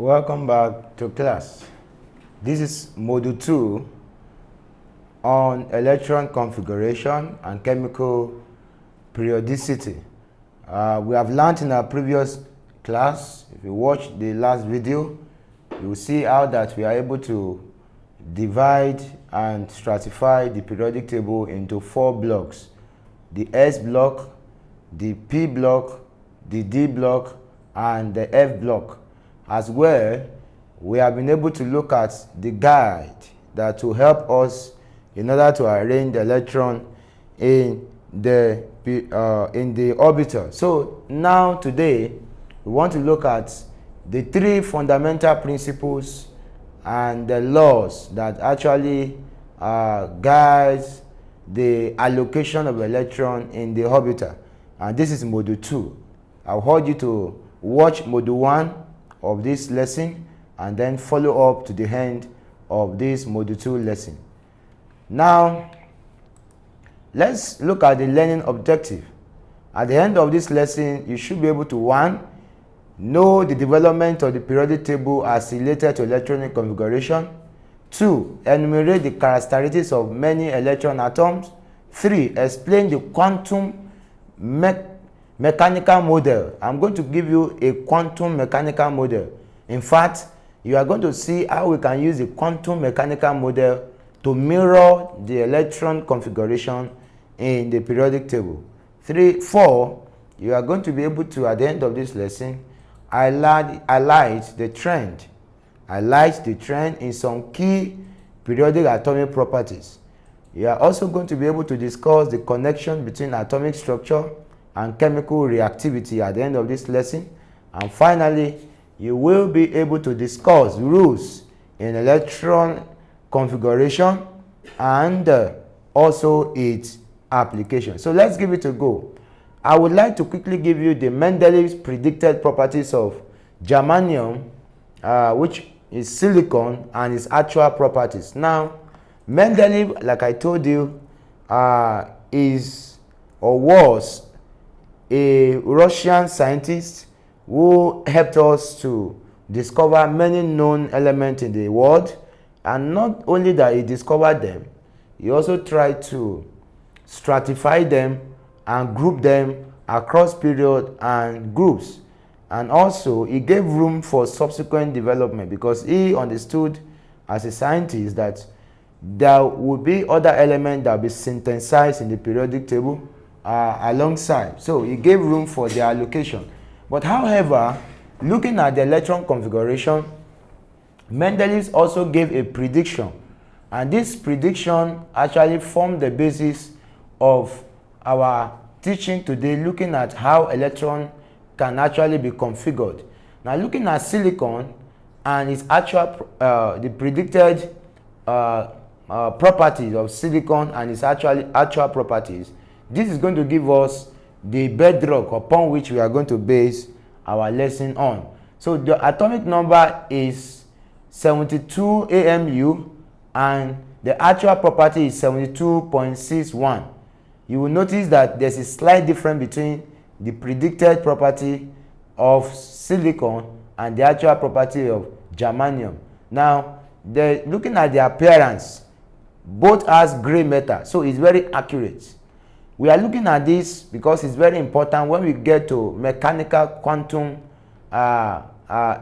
Welcome back to class. This is Module 2 on electron configuration and chemical periodicity. We have learned in our previous class, if you watch the last video, you will see how that we are able to divide and stratify the periodic table into 4 blocks. The S block, the P block, the D block, and the F block. As well, we have been able to look at the guide that will help us in order to arrange the electron in the orbital. So now today we want to look at the 3 fundamental principles and the laws that actually guides the allocation of electron in the orbital. And this is Module 2. I'll urge you to watch Module 1 of this lesson and then follow up to the end of this Module 2 lesson. Now, let's look at the learning objective. At the end of this lesson, you should be able to 1. Know the development of the periodic table as related to electronic configuration. 2. Enumerate the characteristics of many electron atoms. 3. Explain the quantum mechanical model. I'm going to give you a quantum mechanical model. In fact, you are going to see how we can use the quantum mechanical model to mirror the electron configuration in the periodic table. 4. You are going to be able to, at the end of this lesson, highlight the trend in some key periodic atomic properties. You are also going to be able to discuss the connection between atomic structure and chemical reactivity at the end of this lesson. And finally, you will be able to discuss rules in electron configuration and also its application. So let's give it a go. I would like to quickly give you the Mendeleev's predicted properties of germanium, which is silicon, and its actual properties. Now, Mendeleev, like I told you, is or was a Russian scientist who helped us to discover many known elements in the world. And not only that he discovered them, he also tried to stratify them and group them across period and groups. And also he gave room for subsequent development because he understood as a scientist that there would be other elements that will be synthesized in the periodic table alongside. So he gave room for their allocation. But however, looking at the electron configuration, Mendeleev also gave a prediction. And this prediction actually formed the basis of our teaching today, looking at how electron can actually be configured. Now, looking at silicon and its actual, the predicted properties of silicon and its actual properties, this is going to give us the bedrock upon which we are going to base our lesson on. So the atomic number is 72 AMU and the actual property is 72.61. You will notice that there's a slight difference between the predicted property of silicon and the actual property of germanium. Now, looking at the appearance, both has gray matter, so it's very accurate. We are looking at this because it's very important when we get to mechanical quantum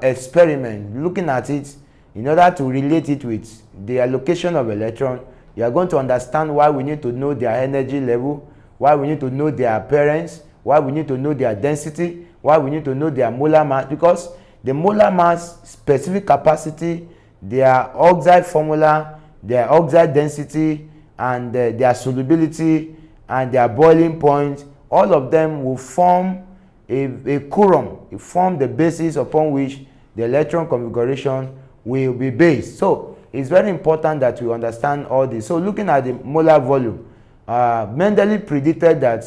experiment, looking at it in order to relate it with the allocation of electron. You are going to understand why we need to know their energy level, why we need to know their appearance, why we need to know their density, why we need to know their molar mass, because the molar mass, specific capacity, their oxide formula, their oxide density, and their solubility and their boiling point, all of them will form a quorum. It form the basis upon which the electron configuration will be based. So it's very important that we understand all this. So looking at the molar volume, Mendeleev predicted that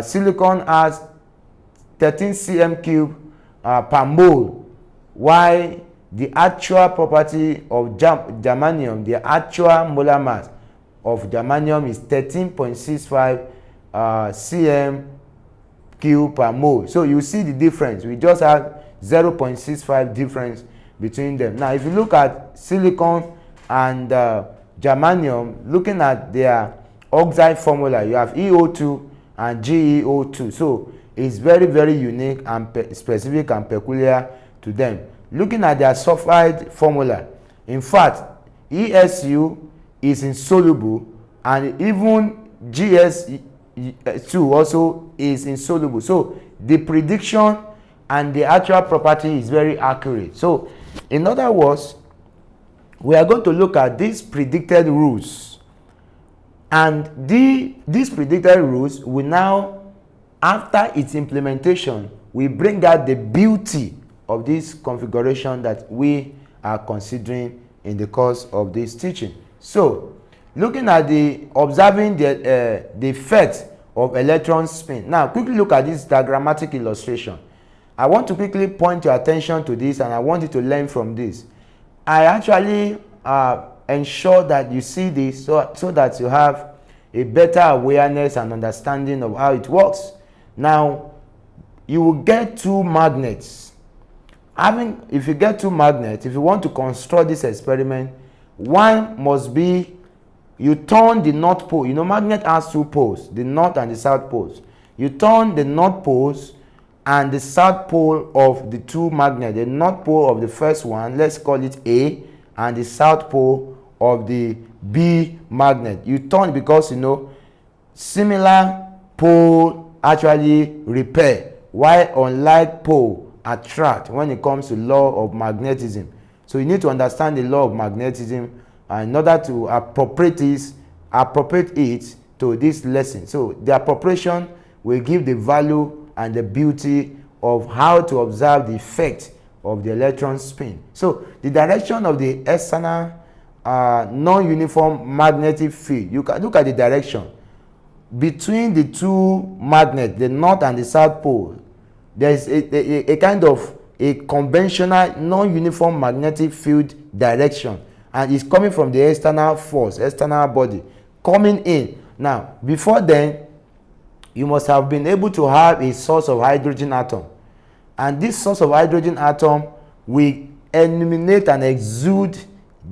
silicon has 13 cm cube per mole, while the actual property of germanium, the actual molar mass of germanium is 13.65 cm cube per mole. So you see the difference. We just have 0.65 difference between them. Now, if you look at silicon and germanium, looking at their oxide formula, you have EO2 and GeO2. So it's very, very unique and specific and peculiar to them. Looking at their sulfide formula, in fact, ESU is insoluble, and even GS2 also is insoluble. So the prediction and the actual property is very accurate. So in other words, we are going to look at these predicted rules, and these predicted rules will now, after its implementation, we bring out the beauty of this configuration that we are considering in the course of this teaching. So looking at observing the effect of electron spin. Now quickly look at this diagrammatic illustration. I want to quickly point your attention to this, and I want you to learn from this. I actually ensure that you see this so that you have a better awareness and understanding of how it works. Now, you will get two magnets. If you get two magnets, if you want to construct this experiment, one must be, you turn the north pole. You know, magnet has two poles, the north and the south poles. You turn the north poles and the south pole of the two magnets. The north pole of the first one, let's call it A, and the south pole of the B magnet. You turn because, you know, similar pole actually repel, while unlike pole attract when it comes to law of magnetism. So you need to understand the law of magnetism in order to appropriate it to this lesson. So the appropriation will give the value and the beauty of how to observe the effect of the electron spin. So the direction of the external non-uniform magnetic field, you can look at the direction between the two magnets, the north and the south pole. There is a kind of a conventional non-uniform magnetic field direction, and it's coming from the external force, external body coming in. Now, before then, you must have been able to have a source of hydrogen atom, and this source of hydrogen atom will illuminate and exude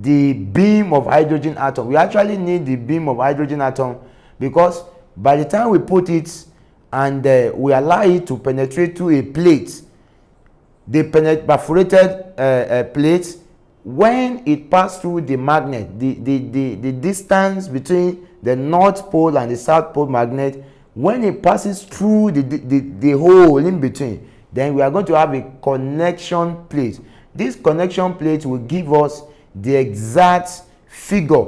the beam of hydrogen atom. We actually need the beam of hydrogen atom because by the time we put it and we allow it to penetrate to a plate, the perforated plate, when it passes through the magnet, the distance between the north pole and the south pole magnet, when it passes through the hole in between, then we are going to have a connection plate. This connection plate will give us the exact figure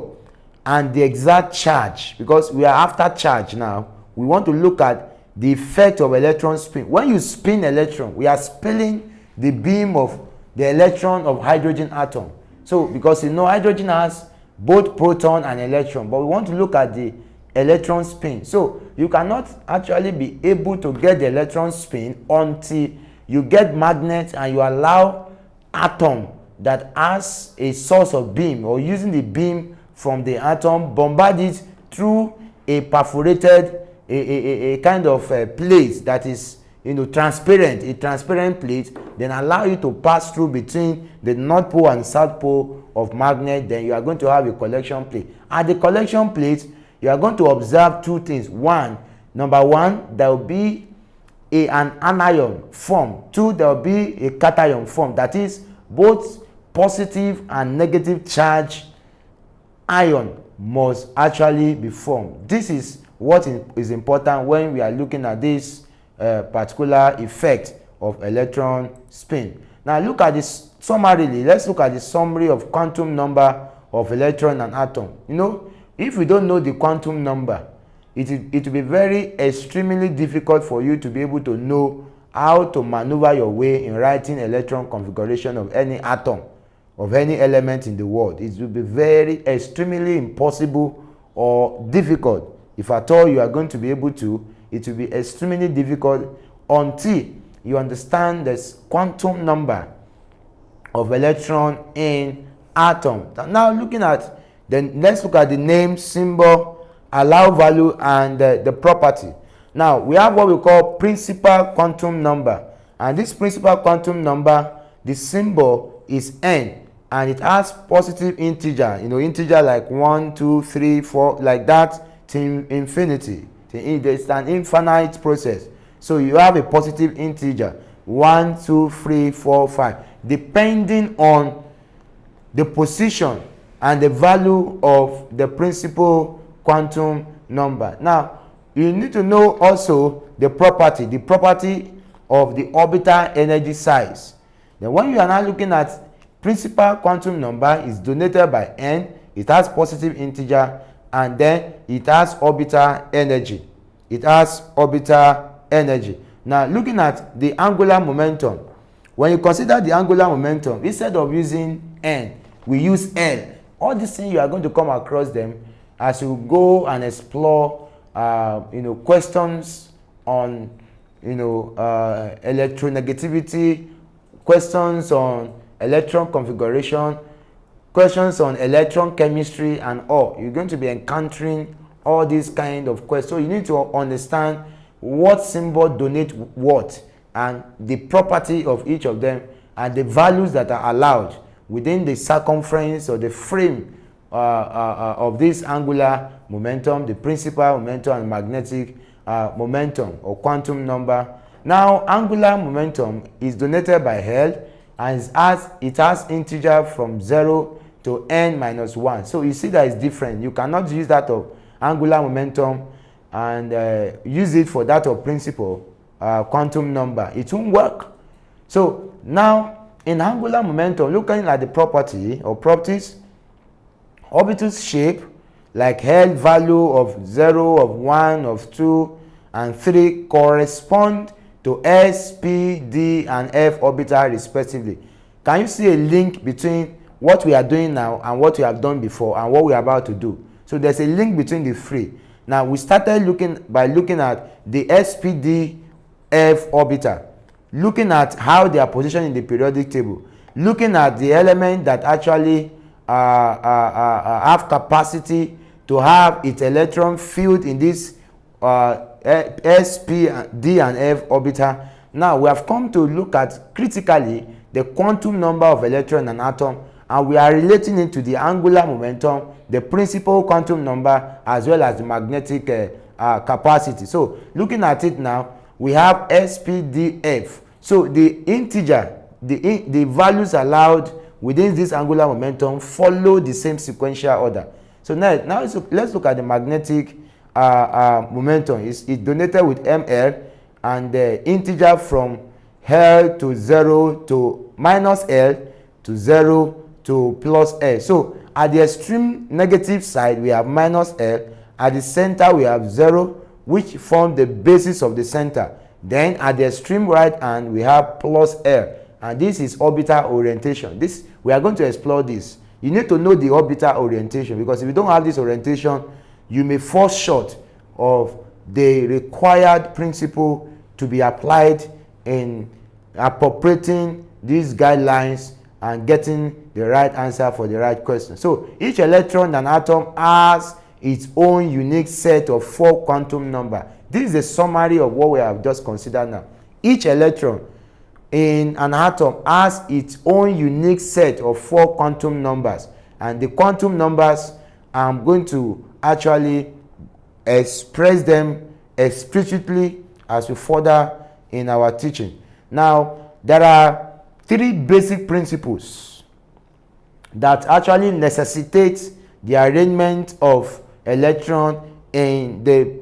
and the exact charge, because we are after charge now. We want to look at the effect of electron spin. When you spin electron, we are spilling the beam of the electron of hydrogen atom. So because you know hydrogen has both proton and electron, but we want to look at the electron spin. So you cannot actually be able to get the electron spin until you get magnet and you allow atom that has a source of beam, or using the beam from the atom, bombard it through a perforated a kind of plate that is, you know, transparent, a transparent plate, then allow you to pass through between the north pole and south pole of magnet. Then you are going to have a collection plate. At the collection plate, you are going to observe two things. Number one, there will be an anion form. Two, there will be a cation form. That is, both positive and negative charge ion must actually be formed. This is what is important when we are looking at this particular effect of electron spin. Now look at this summarily. Let's look at the summary of quantum number of electron and atom. You know, if you don't know the quantum number, it will be very extremely difficult for you to be able to know how to maneuver your way in writing electron configuration of any atom, of any element in the world. It will be very extremely impossible or difficult. If at all you are going to be able to, it will be extremely difficult until you understand this quantum number of electron in atom. Now looking at, then let's look at the name, symbol, allow value, and the property. Now we have what we call principal quantum number, And this principal quantum number, the symbol is n, and it has positive integer, integer like 1, 2, 3, 4, like that to infinity. It's an infinite process. So you have a positive integer 1, 2, 3, 4, 5, depending on the position and the value of the principal quantum number. Now, you need to know also the property of the orbital energy size. Then when you are now looking at principal quantum number is denoted by n, it has positive integer, and then it has orbital energy. Now, looking at the angular momentum, when you consider the angular momentum, instead of using n, we use L. All these things, you are going to come across them as you go and explore questions on electronegativity, questions on electron configuration, questions on electron chemistry, and all. You're going to be encountering all these kind of questions. So you need to understand what symbol donate what, and the property of each of them, and the values that are allowed within the circumference or the frame of this angular momentum, the principal momentum, and magnetic momentum or quantum number. Now, angular momentum is denoted by L, and it has integer from 0 to n minus 1. So you see that it's different. You cannot use that of angular momentum and use it for that of principal quantum number. It won't work. So now, in angular momentum, looking at the properties, orbital's shape, like L value of 0, of 1, of 2, and 3 correspond to S, P, D, and F orbital respectively. Can you see a link between what we are doing now and what we have done before and what we are about to do? So there's a link between the three. Now, we started looking at the SPDF orbital, looking at how they are positioned in the periodic table, looking at the element that actually have capacity to have its electron filled in this S, P, D, and F orbital. Now, we have come to look at critically the quantum number of electron in an atom, and we are relating it to the angular momentum, the principal quantum number, as well as the magnetic capacity. So, looking at it now, we have SPDF. So, the integer, the values allowed within this angular momentum follow the same sequential order. So, now let's look at the magnetic momentum. It's denoted with ML, and the integer from L to 0 to minus L to 0 to plus L. So at the extreme negative side, we have minus L. At the center, we have 0, which form the basis of the center. Then at the extreme right hand, we have plus L. And this is orbital orientation. We are going to explore this. You need to know the orbital orientation, because if you don't have this orientation, you may fall short of the required principle to be applied in appropriating these guidelines and getting the right answer for the right question. So each electron in an atom has its own unique set of 4 quantum numbers. This is a summary of what we have just considered now. Each electron in an atom has its own unique set of 4 quantum numbers, and the quantum numbers, I'm going to actually express them explicitly as we further in our teaching. Now, there are 3 basic principles that actually necessitate the arrangement of electron in the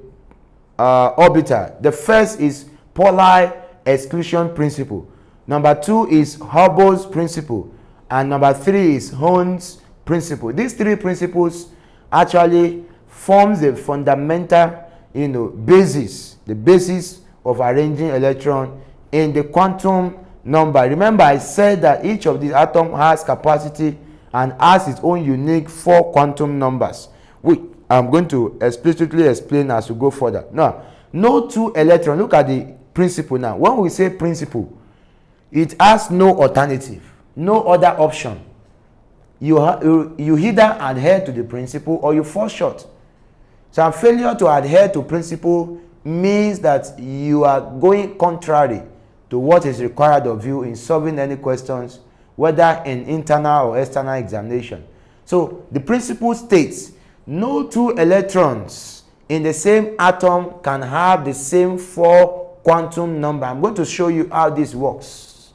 orbital. The first is Pauli exclusion principle. Number 2 is Hubble's principle, and number 3 is Horn's principle. These 3 principles actually forms the fundamental, basis, the basis of arranging electron in the quantum number. Remember, I said that each of these atoms has capacity and has its own unique 4 quantum numbers, which I'm going to explicitly explain as we go further. Now, no 2 electrons. Look at the principle now. When we say principle, it has no alternative, no other option. You either adhere to the principle or you fall short. So, failure to adhere to principle means that you are going contrary to what is required of you in solving any questions, whether in internal or external examination. So the principle states no two electrons in the same atom can have the same 4 quantum number. I'm going to show you how this works.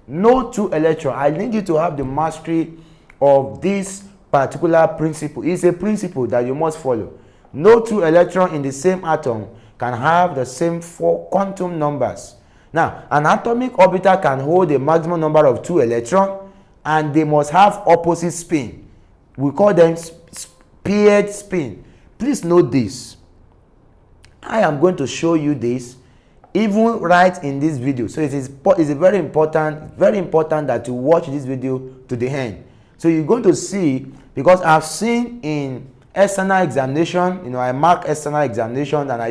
No two electrons. I need you to have the mastery of this particular principle. It's a principle that you must follow. No two electrons in the same atom can have the same 4 quantum numbers. Now, an atomic orbital can hold a maximum number of 2 electrons, and they must have opposite spin. We call them paired spin. Please note this. I am going to show you this even right in this video. So it's very important that you watch this video to the end. So you're going to see, because I've seen in external examination, I mark external examination, and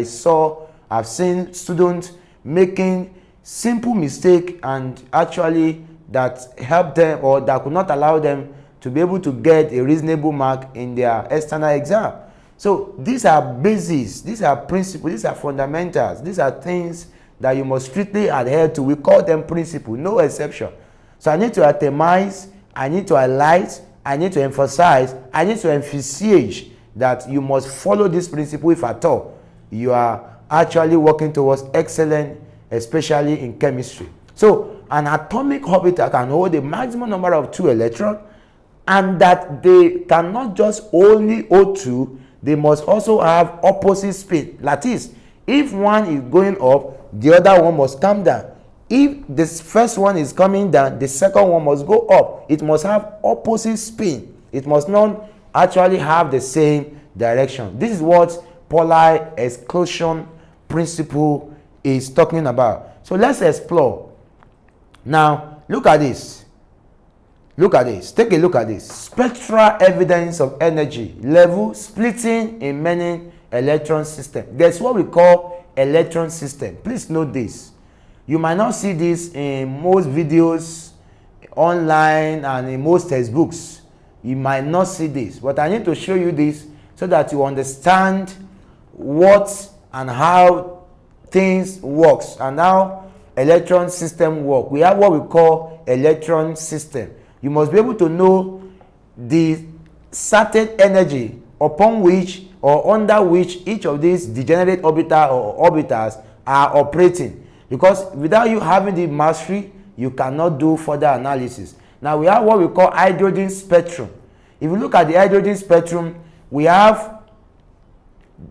I've seen students making simple mistake and actually that help them, or that could not allow them to be able to get a reasonable mark in their external exam. So these are bases, these are principles, these are fundamentals, these are things that you must strictly adhere to. We call them principles, no exception. So I need to itemize, I need to highlight, I need to emphasize, I need to emphasize that you must follow this principle if at all you are actually working towards excellence, especially in chemistry. So an atomic orbital can hold a maximum number of 2 electrons, and that they cannot just only hold 2, they must also have opposite spin. That is, if one is going up, the other one must come down. If this first one is coming down, the second one must go up. It must have opposite spin. It must not actually have the same direction. This is what polar exclusion principle is talking about. So let's explore. Now, look at this. Look at this. Take a look at this. Spectral evidence of energy level splitting in many electron system. That's what we call electron system. Please note this. You might not see this in most videos online and in most textbooks. You might not see this, but I need to show you this so that you understand what and how things works and how electron system work. We have what we call electron system. You must be able to know the certain energy upon which or under which each of these degenerate orbital or orbitals are operating. Because without you having the mastery, you cannot do further analysis. Now we have what we call hydrogen spectrum. If you look at the hydrogen spectrum, we have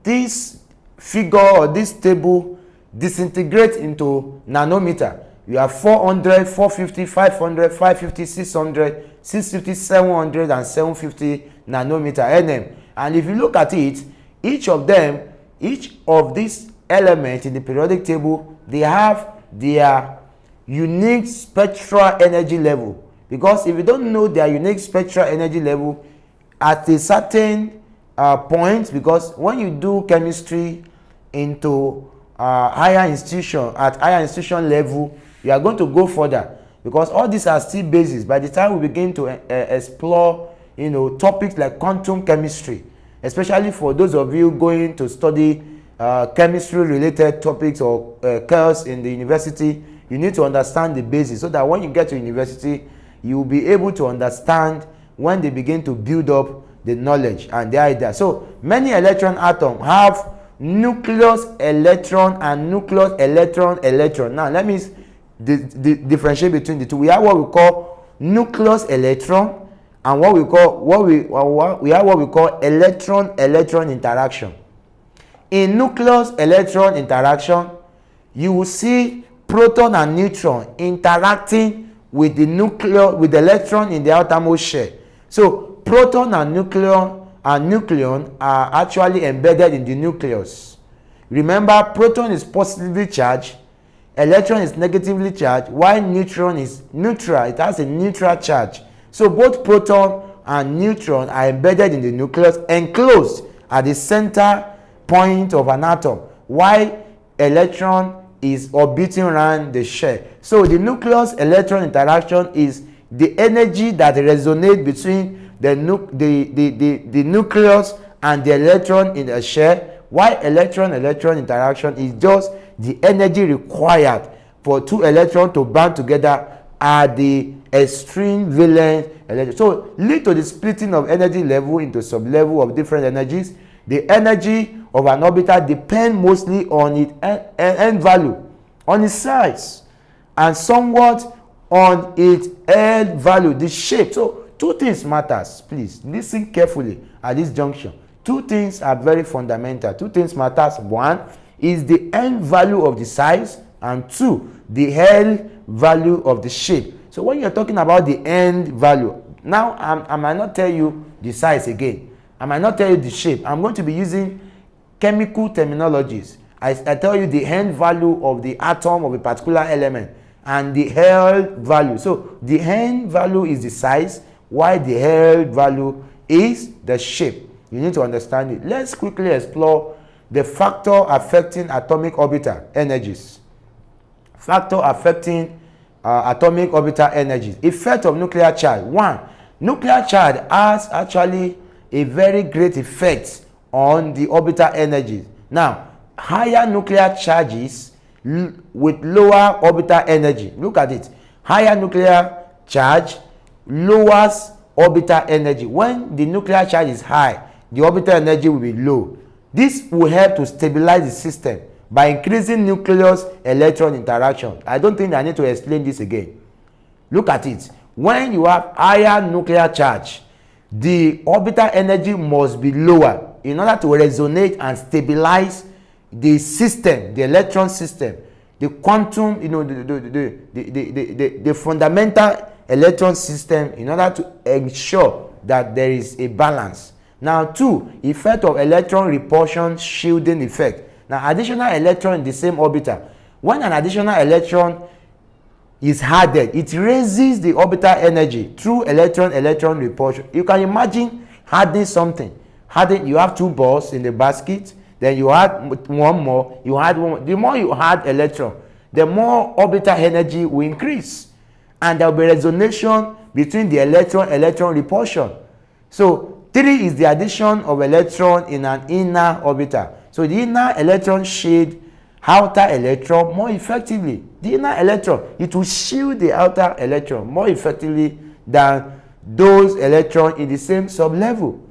this figure or this table disintegrate into nanometer. You have 400, 450, 500, 550, 600, 650, 700, and 750 nanometer nm. And if you look at it, each of these elements in the periodic table, they have their unique spectral energy level. Because if you don't know their unique spectral energy level at a certain point, because when you do chemistry into higher institution, at higher institution level, you are going to go further, because all these are still bases. By the time we begin to explore topics like quantum chemistry, especially for those of you going to study chemistry related topics or course in the university, you need to understand the basis so that when you get to university, you will be able to understand when they begin to build up the knowledge and the idea. So many electron atoms have nucleus electron and nucleus electron. Now let me differentiate between the two. We have what we call nucleus electron and what we call electron electron interaction. In nucleus electron interaction, you will see proton and neutron interacting with the electron in the outermost shell. So proton and nucleon are actually embedded in the nucleus. Remember, proton is positively charged, electron is negatively charged, while neutron is neutral. It has a neutral charge. So both proton and neutron are embedded in the nucleus, enclosed at the center point of an atom, while electron is orbiting around the shell. So the nucleus electron interaction is the energy that resonates between the nucleus and the electron in the shell, while electron interaction is just the energy required for two electrons to bond together are the extreme valence electrons. So lead to the splitting of energy level into sub-level of different energies. The energy of an orbital depends mostly on its end value, on its size, and somewhat on its L value, the shape. So two things matters. Please listen carefully at this junction. Two things are very fundamental. Two things matters. One is the end value of the size, and two, the L value of the shape. So when you're talking about the end value, now I might not tell you the size again. I might not tell you the shape. I'm going to be using chemical terminologies. I tell you the end value of the atom of a particular element and the L value. So the end value is the size, while the L value is the shape. You need to understand it. Let's quickly explore the factor affecting atomic orbital energies. Factor affecting atomic orbital energies. Effect of nuclear charge. One, nuclear charge has actually a very great effect on the orbital energies. Now, higher nuclear charges with lower orbital energy. Look at it. Higher nuclear charge lowers orbital energy. When the nuclear charge is high, the orbital energy will be low. This will help to stabilize the system by increasing nucleus electron interaction. I don't think I need to explain this again. Look at it. When you have higher nuclear charge, the orbital energy must be lower in order to resonate and stabilize the system, the electron system, the quantum, the fundamental electron system, in order to ensure that there is a balance. Now, two, effect of electron repulsion shielding effect. Now, additional electron in the same orbital. When an additional electron is added, it raises the orbital energy through electron repulsion. You can imagine adding something. You have two balls in the basket, then you add one more, you add one more. The more you add electron, the more orbital energy will increase. And there will be resonation between the electron repulsion. So 3 is the addition of electron in an inner orbital. So the inner electron shield outer electron more effectively. The inner electron, it will shield the outer electron more effectively than those electrons in the same sublevel.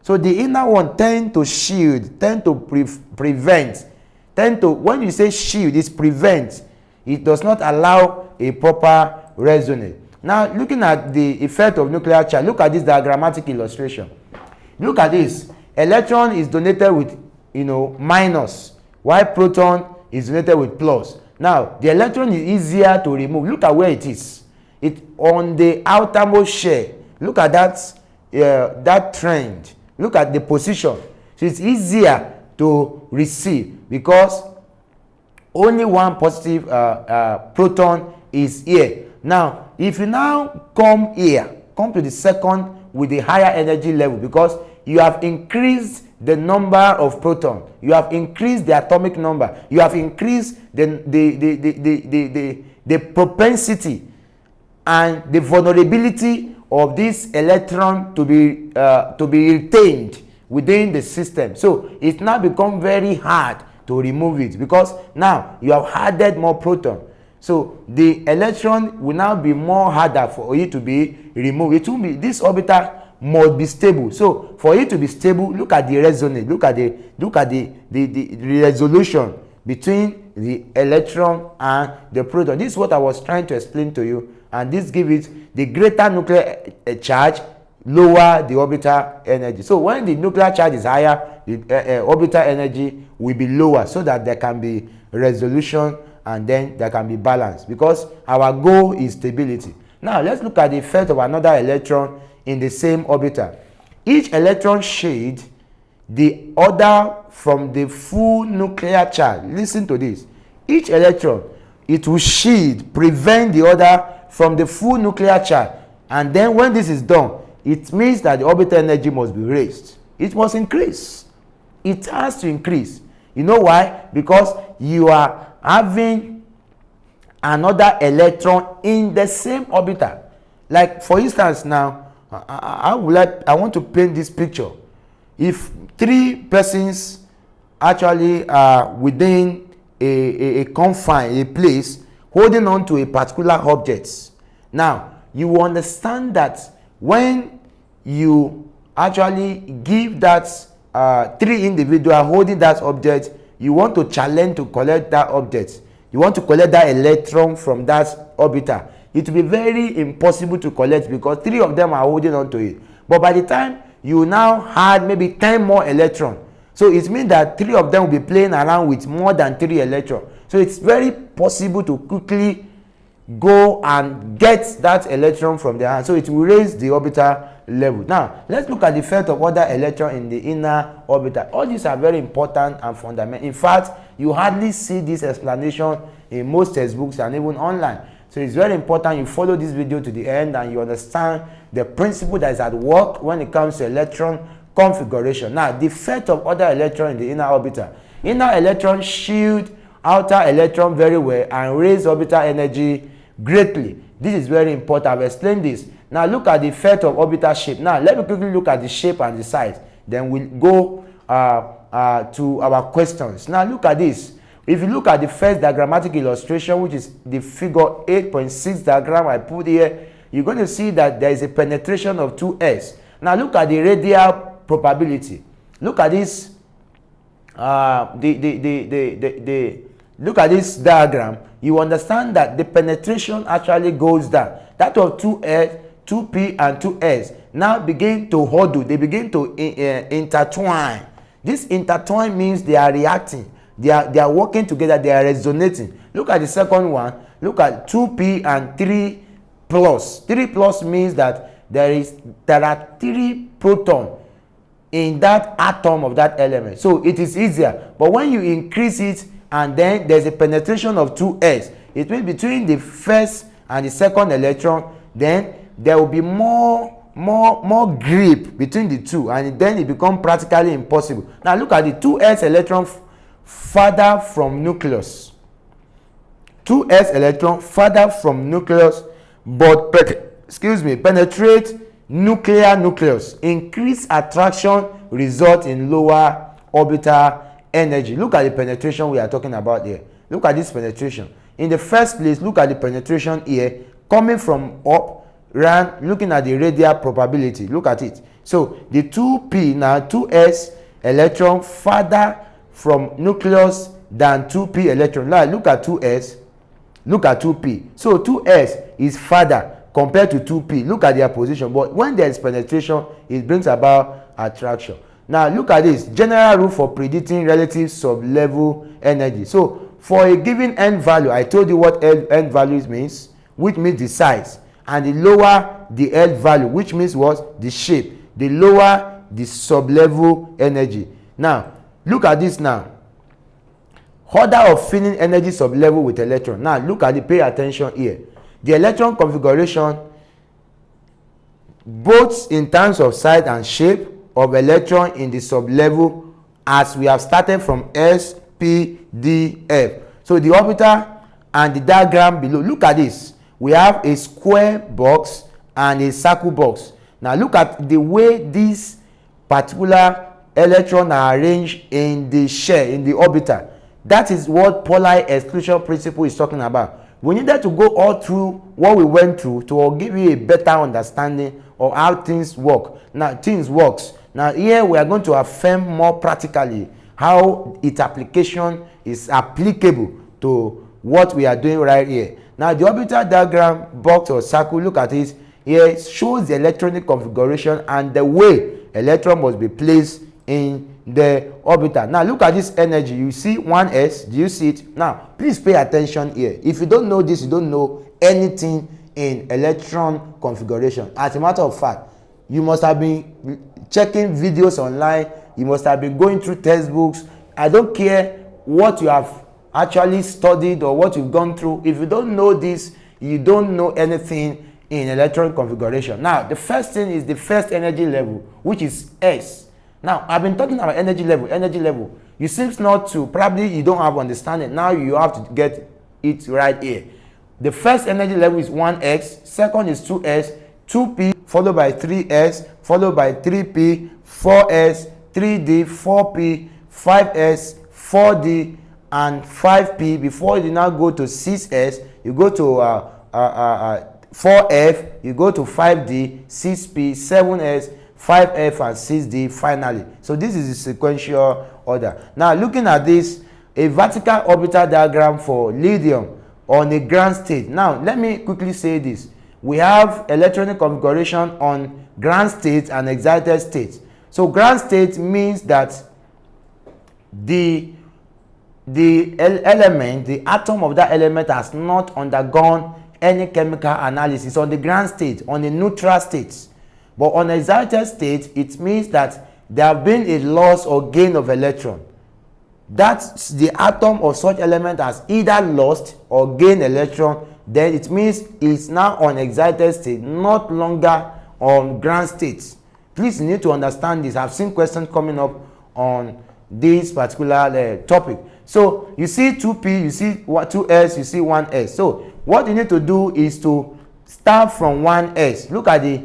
So the inner one tend to shield, tend to prevent, when you say shield, it's prevent. It does not allow a proper resonance. Now, looking at the effect of nuclear charge, look at this diagrammatic illustration. Look at this. Electron is donated with, minus, while proton is donated with plus. Now, the electron is easier to remove. Look at where it is. It's on the outermost shell. Look at that trend. Look at the position. So it's easier to receive because only one positive proton is here. Now, if you now come to the second with the higher energy level, because you have increased the number of protons, you have increased the atomic number, you have increased the propensity and the vulnerability of this electron to be retained within the system. So it now becomes very hard to remove it because now you have added more proton. So the electron will now be more harder for it to be removed. It will be, this orbital must be stable. So for it to be stable, look at the resonance, look at the resolution between the electron and the proton. This is what I was trying to explain to you, and this gives it the greater nuclear charge, lower the orbital energy. So when the nuclear charge is higher, the orbital energy will be lower, so that there can be resolution and then there can be balance, because our goal is stability. Now let's look at the effect of another electron in the same orbital. Each electron shades the other from the full nuclear charge. Listen to this. Each electron, it will shield, prevent the other from the full nuclear charge. And then when this is done, it means that the orbital energy must be raised. It must increase. It has to increase. You know why? Because you are having another electron in the same orbital. Like for instance now, I want to paint this picture. If 3 persons actually are within a confine, a place holding on to a particular object. Now, you will understand that when you actually give that 3 individuals holding that object, you want to challenge to collect that object. You want to collect that electron from that orbital. It will be very impossible to collect because 3 of them are holding on to it. But by the time you now had maybe 10 more electrons, so it means that 3 of them will be playing around with more than 3 electrons. So it's very possible to quickly go and get that electron from their hand. So it will raise the orbital level. Now, let's look at the effect of other electrons in the inner orbital. All these are very important and fundamental. In fact, you hardly see this explanation in most textbooks and even online. So it's very important you follow this video to the end and you understand the principle that is at work when it comes to electron configuration. Now, the effect of other electrons in the inner orbital. Inner electrons shield outer electron very well and raise orbital energy greatly. This is very important. I've explained this. Now look at the effect of orbital shape. Now let me quickly look at the shape and the size. Then we'll go to our questions. Now look at this. If you look at the first diagrammatic illustration, which is the figure 8.6 diagram I put here, you're going to see that there is a penetration of 2s. Now look at the radial probability. Look at this. Look at this diagram. You understand that the penetration actually goes down. That of 2s, 2p, and 2s now begin to huddle. They begin to intertwine. This intertwine means they are reacting. They are working together. They are resonating. Look at the second one. Look at 2p and 3 plus. 3 plus means that there are 3 protons in that atom of that element. So it is easier. But when you increase it and then there's a penetration of 2s, it means between the first and the second electron, then there will be more grip between the two, and then it becomes practically impossible. Now look at the 2s electron further from nucleus. 2s electron further from nucleus, but penetrate nucleus. Increased attraction result in lower orbital energy. Look at the penetration we are talking about here. Look at this penetration. In the first place, look at the penetration here coming from up, looking at the radial probability. Look at it. So the 2p now, 2s electron further from nucleus than 2p electron. Now look at 2s, look at 2p. So 2s is further compared to 2p. Look at their position. But when there is penetration, it brings about attraction. Now look at this general rule for predicting relative sublevel energy. So for a given n value, I told you what n values means, which means the size, and the lower the L value, which means what? The shape. The lower the sublevel energy. Now look at this now. Order of filling energy sublevel with electron. Now look at the, pay attention here. The electron configuration, both in terms of size and shape of electron in the sublevel, as we have started from S, P, D, F. So the orbital and the diagram below. Look at this. We have a square box and a circle box. Now look at the way these particular electrons are arranged in the shell, in the orbital. That is what polar exclusion principle is talking about. We needed to go all through what we went through to give you a better understanding of how things work. Now things works. Now here we are going to affirm more practically how its application is applicable to what we are doing right here. Now the orbital diagram, box or circle, look at it. Here it shows the electronic configuration and the way electron must be placed in the orbital. Now look at this energy. You see 1s. Do you see it? Now please pay attention here. If you don't know this, you don't know anything in electron configuration. As a matter of fact, you must have been checking videos online. You must have been going through textbooks. I don't care what you have actually studied or what you've gone through. If you don't know this, you don't know anything in electron configuration. Now the first thing is the first energy level, which is S. Now I've been talking about energy level. You seems not to, probably you don't have understanding. Now you have to get it right here. The first energy level is 1x, second is 2s, 2p, followed by 3s, followed by 3p, 4s, 3d, 4p, 5s, 4d, and 5p. Before you now go to 6s, you go to 4f, you go to 5d, 6p, 7s, 5f, and 6d finally. So this is the sequential order. Now looking at this, a vertical orbital diagram for lithium on a ground state. Now let me quickly say this. We have electronic configuration on ground state and excited state. So ground state means that the element, the atom of that element has not undergone any chemical analysis on the ground state, on the neutral state. But on excited state, it means that there have been a loss or gain of electron. That's the atom of such element has either lost or gained electron, then it means it's now on excited state, not longer on ground state. Please, you need to understand this. I've seen questions coming up on this particular topic. So you see 2p, you see 2s, you see 1s. So what you need to do is to start from 1s. Look at the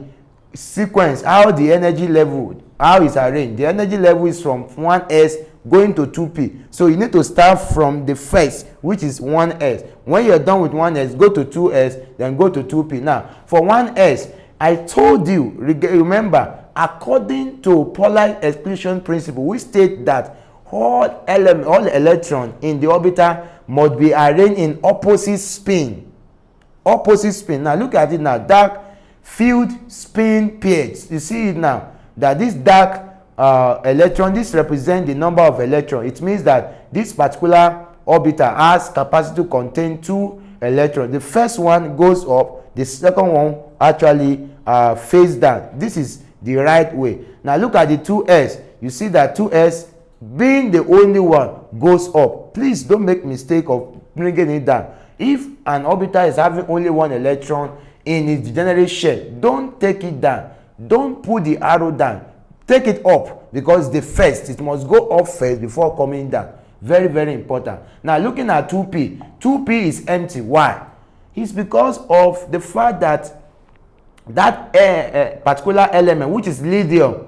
sequence, how the energy level, how it's arranged. The energy level is from 1s going to 2p. So you need to start from the first, which is 1s. When you're done with 1s, go to 2s, then go to 2p. Now for 1s, I told you, remember, according to polar exclusion principle, we state that all electrons in the orbital must be arranged in opposite spin. Opposite spin. Now look at it now. Dark field spin pairs. You see it now that this dark electron, this represents the number of electrons. It means that this particular orbital has capacity to contain 2 electrons. The first one goes up, the second one actually face down. This is the right way. Now look at the 2s. You see that 2s, being the only one, goes up. Please don't make mistake of bringing it down. If an orbital is having only 1 electron in its degenerate shell, don't take it down. Don't put the arrow down. Take it up, because the first, it must go up first before coming down. Very, very important. Now looking at 2p. 2p is empty. Why? It's because of the fact that particular element, which is lithium,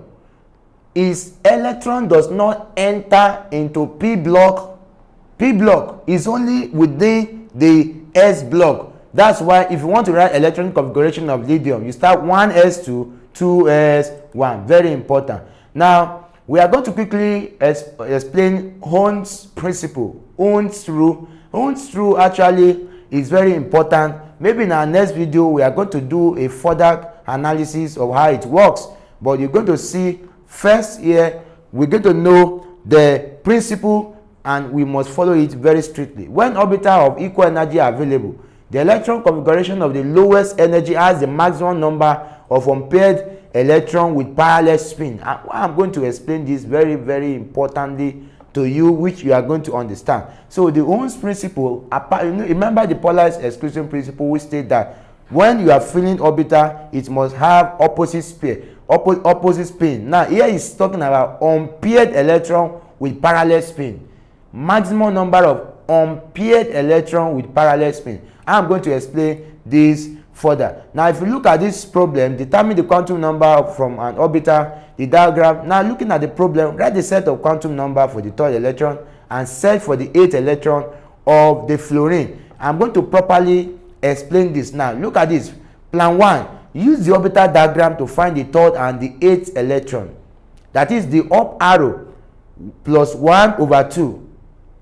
its electron does not enter into p block. P block is only within the s block. That's why if you want to write electronic configuration of lithium, you start 1s2, 2s1. Very important. Now we are going to quickly explain Hund's principle, Hund's rule. Hund's rule actually is very important. Maybe in our next video we are going to do a further analysis of how it works, but you're going to see first here we're going to know the principle and we must follow it very strictly. When orbital of equal energy are available, the electron configuration of the lowest energy has the maximum number of unpaired electron with parallel spin. I'm going to explain this very, very importantly to you, which you are going to understand. So the Hund's principle, remember the polar exclusion principle, we state that when you are filling orbital, it must have opposite spin. Now here is talking about unpaired electron with parallel spin. Maximum number of unpaired electron with parallel spin. I'm going to explain this further. Now if you look at this problem, determine the quantum number from an orbital, the diagram. Now looking at the problem, write the set of quantum number for the 3rd electron and set for the 8th electron of the fluorine. I'm going to properly explain this. Now look at this. Plan 1. Use the orbital diagram to find the 3rd and the 8th electron. That is the up arrow plus 1 over 2.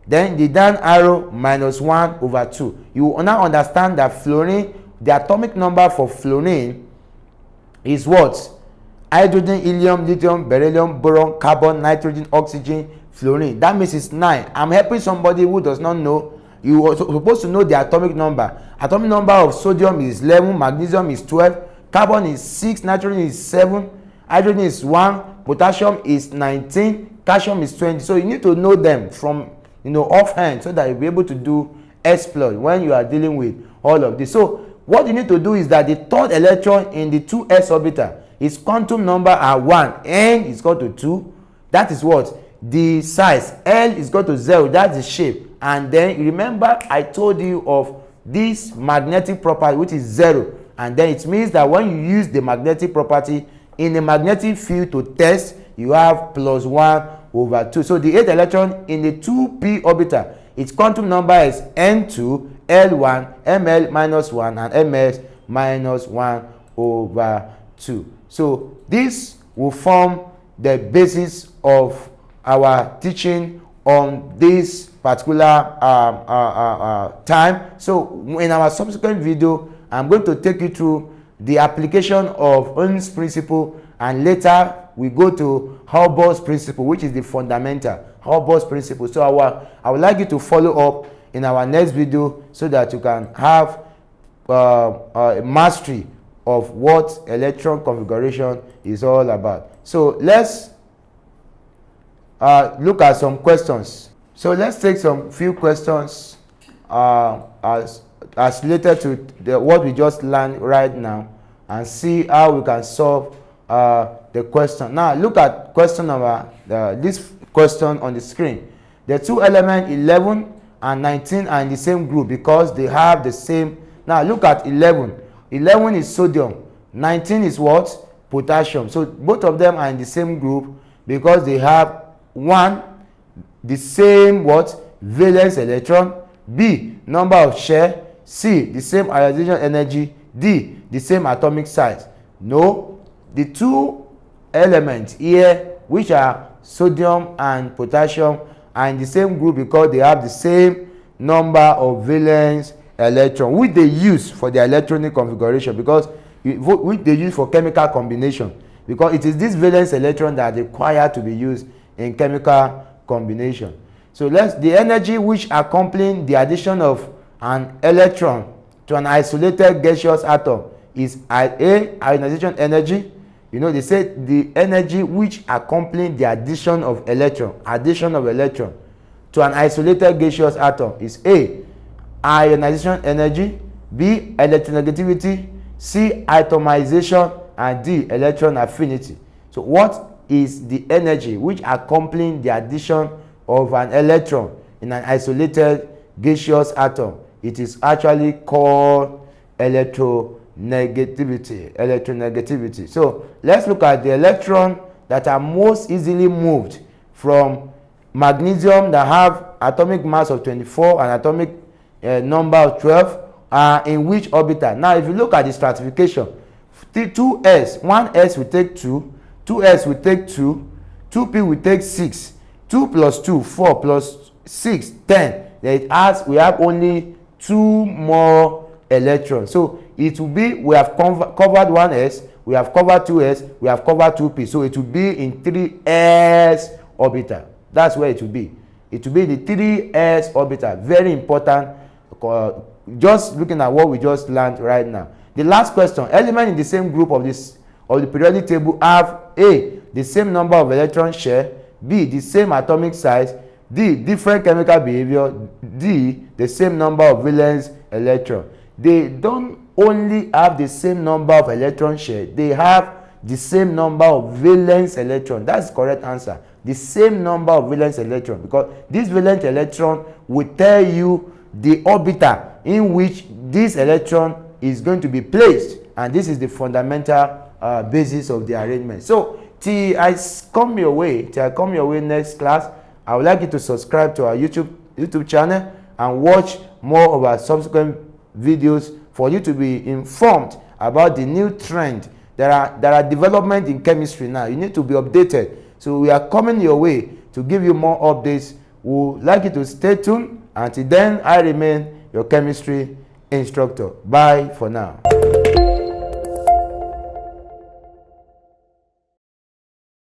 Then the down arrow minus 1 over 2. You will now understand that fluorine, the atomic number for fluorine is what? Hydrogen, helium, lithium, beryllium, boron, carbon, nitrogen, oxygen, fluorine. That means it's 9. I'm helping somebody who does not know. You are supposed to know the atomic number. Atomic number of sodium is 11, magnesium is 12, carbon is 6, nitrogen is 7, hydrogen is 1, potassium is 19, calcium is 20. So you need to know them from offhand, so that you'll be able to do exploit when you are dealing with all of this. So what you need to do is that the 3rd electron in the 2s orbital, its quantum number are 1, n is equal to 2. That is what? The size. L is equal to 0. That's the shape. And then remember I told you of this magnetic property, which is 0. And then it means that when you use the magnetic property in a magnetic field to test, you have plus 1 over 2. So the 8th electron in the 2p orbital, its quantum number is N2, L1, ML minus 1, and MS minus 1 over 2. So this will form the basis of our teaching on this particular time. So in our subsequent video, I'm going to take you through the application of Ohm's principle, and later we go to Hubble's principle, which is the fundamental Hubble's principle. So I would like you to follow up in our next video so that you can have a mastery of what electron configuration is all about. So let's look at some questions. So let's take some few questions as related to what we just learned right now, and see how we can solve the question. Now look at question number this question on the screen. The two elements 11 and 19 are in the same group because they have the same. Now look at 11. 11 is sodium, 19 is what? Potassium. So both of them are in the same group because they have one, the same what? Valence electron, B, number of share, C, the same ionization energy, D, the same atomic size. No, the two elements here, which are sodium and potassium, are in the same group because they have the same number of valence electron, which they use for their electronic configuration, because which they use for chemical combination, because it is this valence electron that are required to be used in chemical combination. So the energy which accompanying the addition of an electron to an isolated gaseous atom is A, ionization energy. You know, they say the energy which accompanying the addition of electron to an isolated gaseous atom is A, ionization energy, B, electronegativity, C, atomization, and D, electron affinity. So what is the energy which accompanying the addition of an electron in an isolated gaseous atom? It is actually called electronegativity. So let's look at the electron that are most easily moved from magnesium that have atomic mass of 24 and atomic number of 12 in which orbital. Now if you look at the stratification, 2s, 1s will take 2, 2s will take 2, 2p will take 6, 2 plus 2, 4 plus 6, 10. Then we have only 2 more electrons. So it will be, we have covered 1s, we have covered 2s, we have covered 2p. So it will be in 3s orbital. That's where it will be. It will be the 3s orbital. Very important. Just looking at what we just learned right now. The last question: elements in the same group of the periodic table have A, the same number of electron share, B, the same atomic size, D, different chemical behavior, D, the same number of valence electron. They don't only have the same number of electron share, they have the same number of valence electron. That's the correct answer. The same number of valence electron, because this valence electron will tell you the orbital in which this electron is going to be placed, and this is the fundamental basis of the arrangement. So till I come your way next class, I would like you to subscribe to our YouTube channel and watch more of our subsequent videos for you to be informed about the new trend. There are development in chemistry now. You need to be updated. So we are coming your way to give you more updates. We would like you to stay tuned. Until then, I remain your chemistry instructor. Bye for now.